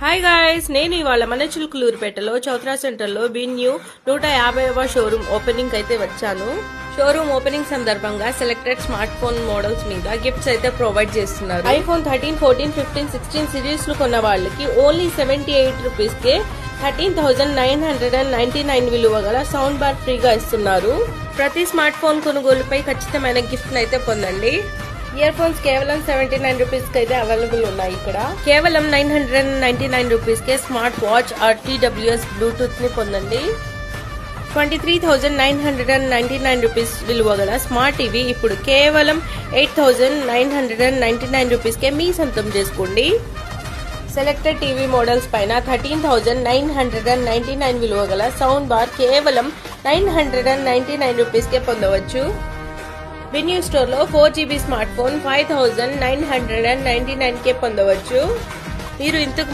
Hi guys, నేను ఇవాళ మన చిలుకలూరుపేటలో చౌత్రా సెంటర్ లో బిన్యూ 150వ షోరూమ్ ఓపెనింగ్ అయితే వచ్చాను. షోరూమ్ ఓపెనింగ్ సందర్భంగా సెలెక్టెడ్ స్మార్ట్ ఫోన్ మోడల్స్ మీద గిఫ్ట్స్ అయితే ప్రొవైడ్ చేస్తున్నారు. ఐఫోన్ 13, 14, 15, 16 సిరీస్ లు కొన్న వాళ్ళకి ఓన్లీ 78 రూపీస్ కే 13,999 విలువ గల సౌండ్ బార్ ఫ్రీగా ఇస్తున్నారు. ప్రతి స్మార్ట్ ఫోన్ కొనుగోలుపై ఖచ్చితమైన గిఫ్ట్ అయితే పొందండి. ఇయర్ ఫోన్స్ కేవలం 79 రూపీస్ కి అయితే అవైలబుల్ ఉన్నాయి. ఇక్కడ కేవలం 999 రూపీస్ కే స్మార్ట్ వాచ్ RTWS బ్లూటూత్ ని పొందండి. 23,999 రూపీస్ విలువ గల స్మార్ట్ టీవీ ఇప్పుడు కేవలం 8,999 రూపీస్ కే మీ సొంతం చేసుకోండి. సెలెక్టెడ్ టీవీ మోడల్స్ పైన 13,999 విలువ గల సౌండ్ బార్ కేవలం 999 రూపీస్ కే పొందవచ్చు. బిన్యూ స్టోర్ లో 4GB స్మార్ట్ ఫోన్ 5,999 కే పొందవచ్చు. మీరు ఇంతకు